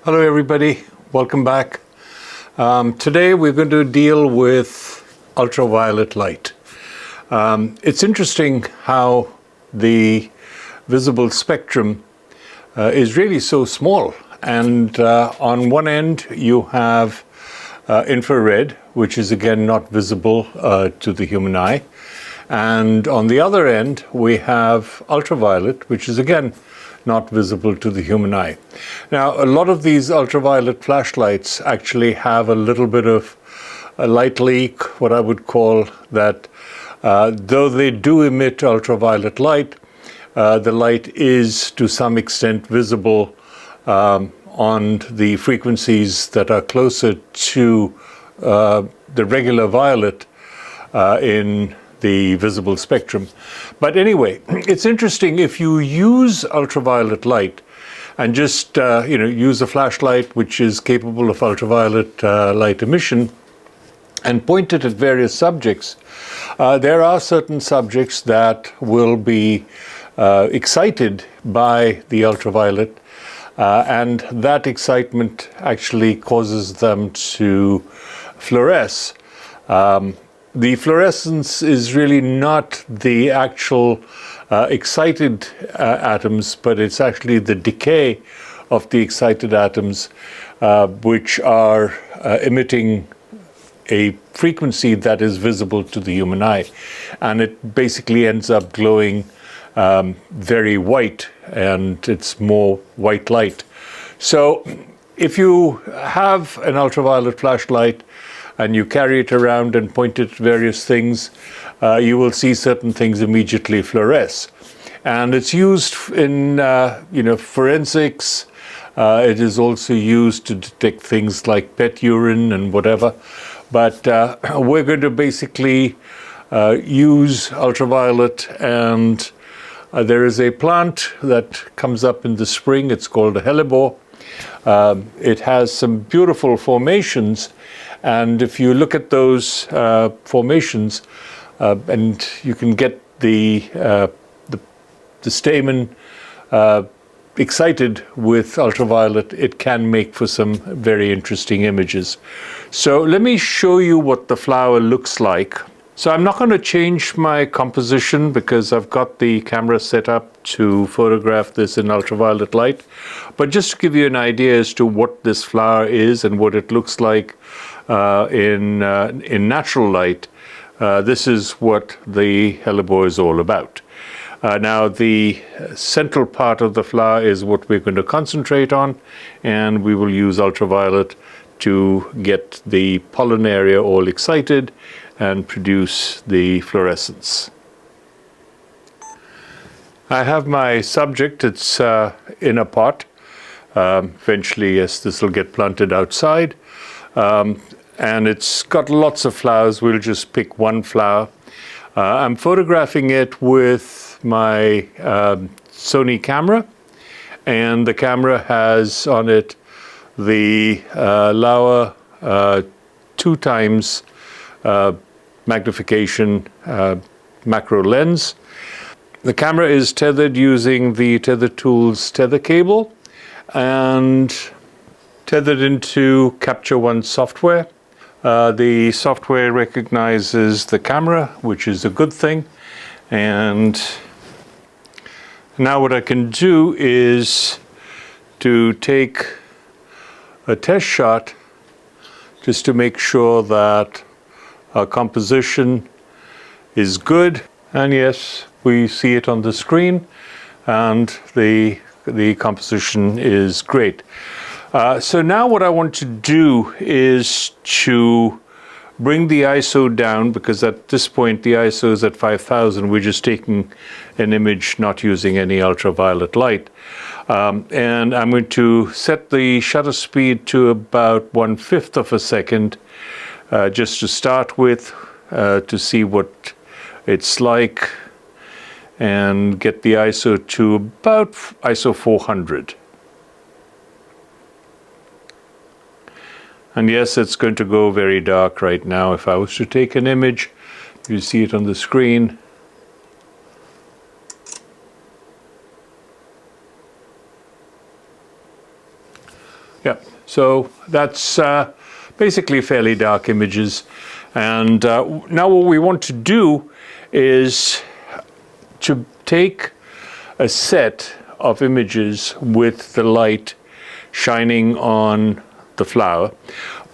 Hello everybody, welcome back. Today we're going to deal with ultraviolet light. It's interesting how the visible spectrum is really so small, and on one end you have infrared, which is again not visible to the human eye, and on the other end we have ultraviolet, which is again not visible to the human eye. Now, a lot of these ultraviolet flashlights actually have a little bit of a light leak, what I would call that. Though they do emit ultraviolet light, the light is to some extent visible on the frequencies that are closer to the regular violet in the visible spectrum. But anyway, it's interesting if you use ultraviolet light and just use a flashlight which is capable of ultraviolet light emission and point it at various subjects. There are certain subjects that will be excited by the ultraviolet, and that excitement actually causes them to fluoresce. The fluorescence is really not the actual excited atoms, but it's actually the decay of the excited atoms, which are emitting a frequency that is visible to the human eye. And it basically ends up glowing very white, and it's more white light. So if you have an ultraviolet flashlight and you carry it around and point it at various things, you will see certain things immediately fluoresce. And it's used in forensics. It is also used to detect things like pet urine and whatever. But we're going to basically use ultraviolet, and there is a plant that comes up in the spring. It's called a hellebore. It has some beautiful formations, and if you look at those formations, and you can get the stamen excited with ultraviolet, it can make for some very interesting images. So let me show you what the flower looks like. So I'm not going to change my composition because I've got the camera set up to photograph this in ultraviolet light. But just to give you an idea as to what this flower is and what it looks like in natural light, this is what the hellebore is all about. Now, the central part of the flower is what we're going to concentrate on, and we will use ultraviolet to get the pollen area all excited and produce the fluorescence. I have my subject. It's in a pot. Eventually, yes, this will get planted outside. And it's got lots of flowers. We'll just pick one flower. I'm photographing it with my Sony camera, and the camera has on it the Laowa 2x magnification macro lens. The camera is tethered using the Tether Tools tether cable and tethered into Capture One software. The software recognizes the camera, which is a good thing. And now what I can do is to take a test shot just to make sure that our composition is good. And yes, we see it on the screen, and the composition is great. So now what I want to do is to bring the ISO down, because at this point the ISO is at 5000. We're just taking an image, not using any ultraviolet light. And I'm going to set the shutter speed to about 1/5 of a second, just to start with, to see what it's like, and get the ISO to about ISO 400. And yes, it's going to go very dark right now. If I was to take an image, you see it on the screen. Yeah, so that's basically fairly dark images. And now what we want to do is to take a set of images with the light shining on the flower.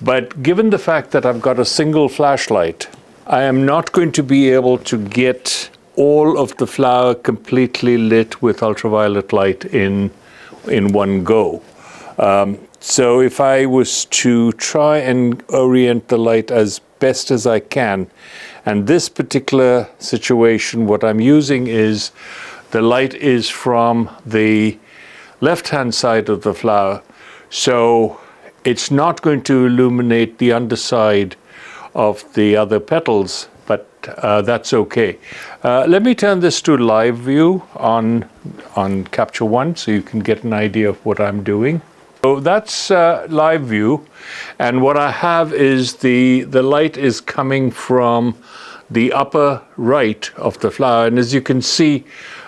But given the fact that I've got a single flashlight, I am not going to be able to get all of the flower completely lit with ultraviolet light in one go. So if I was to try and orient the light as best as I can, and this particular situation, what I'm using is the light is from the left-hand side of the flower, so it's not going to illuminate the underside of the other petals, but that's okay. Let me turn this to live view on Capture One so you can get an idea of what I'm doing. So that's live view, and what I have is the light is coming from the upper right of the flower, and as you can see,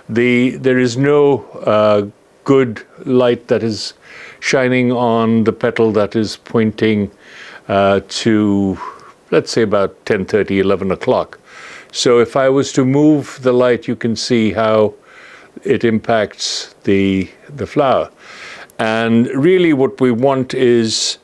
there is no good light that is shining on the petal that is pointing to, let's say, about 10:30, 11 o'clock. So if I was to move the light, you can see how it impacts the flower. And really what we want is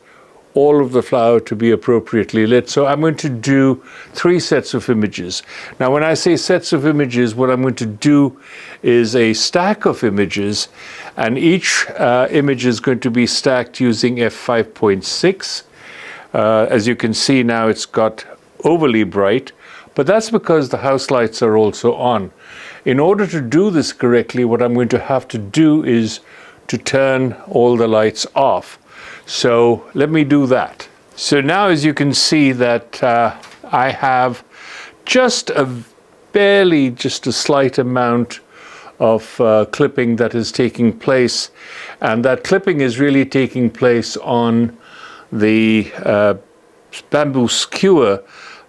all of the flower to be appropriately lit. So I'm going to do 3 sets of images. Now when I say sets of images, what I'm going to do is a stack of images, and each image is going to be stacked using f5.6. As you can see now, it's got overly bright, but that's because the house lights are also on. In order to do this correctly, what I'm going to have to do is to turn all the lights off. So let me do that. So now, as you can see, that I have just a slight amount of clipping that is taking place, and that clipping is really taking place on the bamboo skewer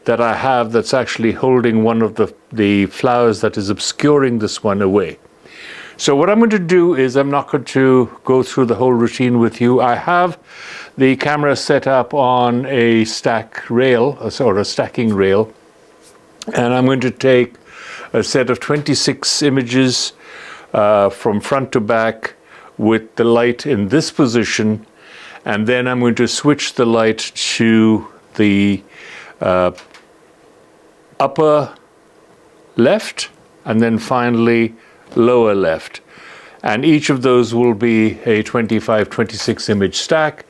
that I have that's actually holding one of the flowers that is obscuring this one away. So what I'm going to do is, I'm not going to go through the whole routine with you. I have the camera set up on a stack rail, or a stacking rail, and I'm going to take a set of 26 images from front to back with the light in this position, and then I'm going to switch the light to the upper left, and then finally lower left, and each of those will be a 26 image stack,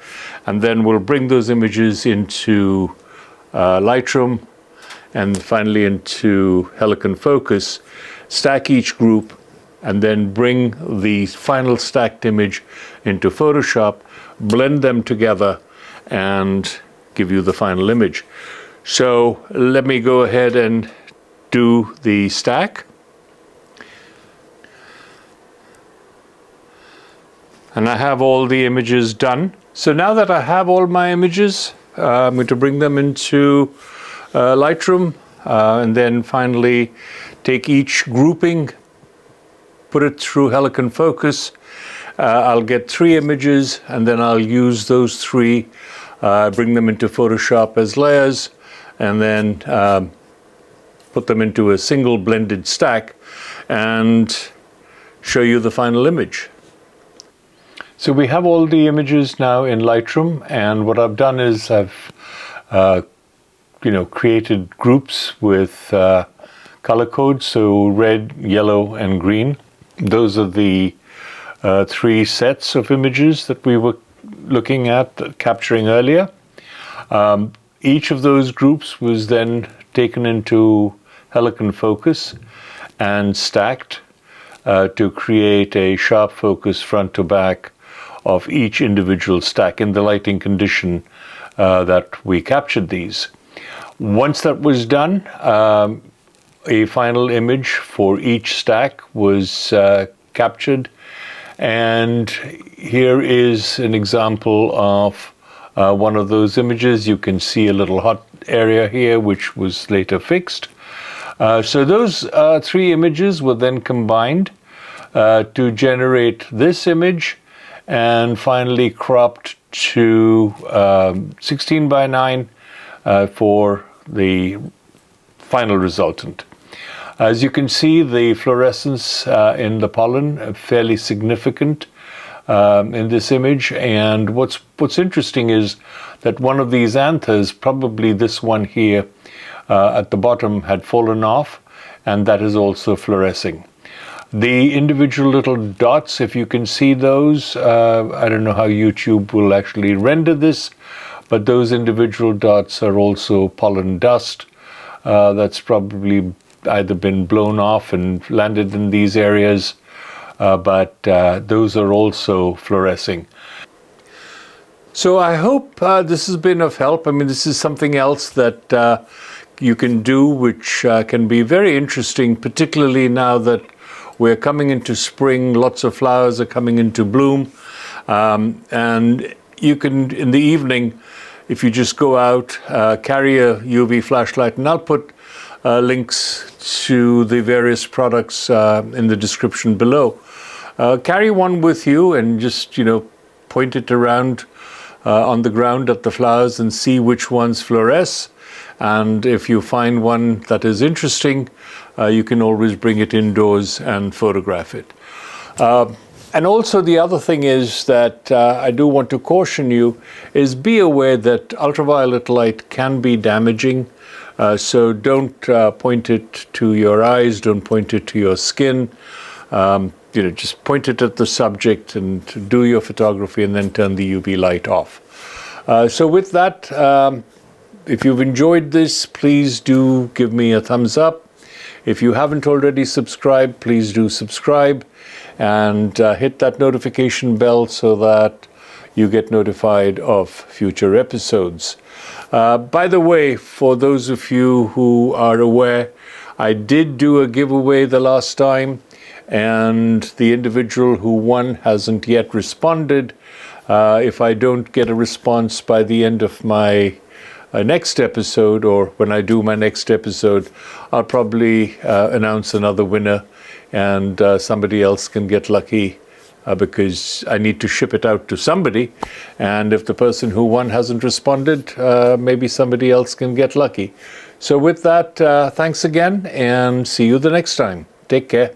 and then we'll bring those images into Lightroom and finally into Helicon Focus, stack each group, and then bring the final stacked image into Photoshop, blend them together, and give you the final image. So let me go ahead and do the stack. And I have all the images done. So now that I have all my images, I'm going to bring them into Lightroom, and then finally take each grouping, put it through Helicon Focus. I'll get 3 images, and then I'll use those 3, bring them into Photoshop as layers, and then put them into a single blended stack and show you the final image. So we have all the images now in Lightroom, and what I've done is I've created groups with color codes, so red, yellow, and green. Those are the 3 sets of images that we were looking at, capturing earlier. Each of those groups was then taken into Helicon Focus and stacked to create a sharp focus front to back of each individual stack in the lighting condition that we captured these. Once that was done, a final image for each stack was captured, and here is an example of one of those images. You can see a little hot area here which was later fixed. So those 3 images were then combined to generate this image, and finally cropped to 16 by 9 for the final resultant. As you can see, the fluorescence in the pollen fairly significant in this image, and what's interesting is that one of these anthers, probably this one here at the bottom, had fallen off, and that is also fluorescing. The individual little dots, if you can see those, I don't know how YouTube will actually render this, but those individual dots are also pollen dust. That's probably either been blown off and landed in these areas, but those are also fluorescing. So I hope this has been of help. I mean, this is something else that you can do, which can be very interesting, particularly now that we're coming into spring. Lots of flowers are coming into bloom, and you can, in the evening, if you just go out, carry a UV flashlight, and I'll put links to the various products in the description below. Carry one with you and just, point it around on the ground at the flowers and see which ones fluoresce. And if you find one that is interesting, you can always bring it indoors and photograph it. And also the other thing is that I do want to caution you is be aware that ultraviolet light can be damaging. So don't point it to your eyes, don't point it to your skin. Just point it at the subject and do your photography and then turn the UV light off. So with that, if you've enjoyed this, please do give me a thumbs up. If you haven't already subscribed, please do subscribe and hit that notification bell so that you get notified of future episodes. By the way, for those of you who are aware, I did do a giveaway the last time, and the individual who won hasn't yet responded. If I don't get a response by the end of my next episode, or when I do my next episode, I'll probably announce another winner, and somebody else can get lucky because I need to ship it out to somebody. And if the person who won hasn't responded, maybe somebody else can get lucky. So with that, thanks again, and see you the next time. Take care.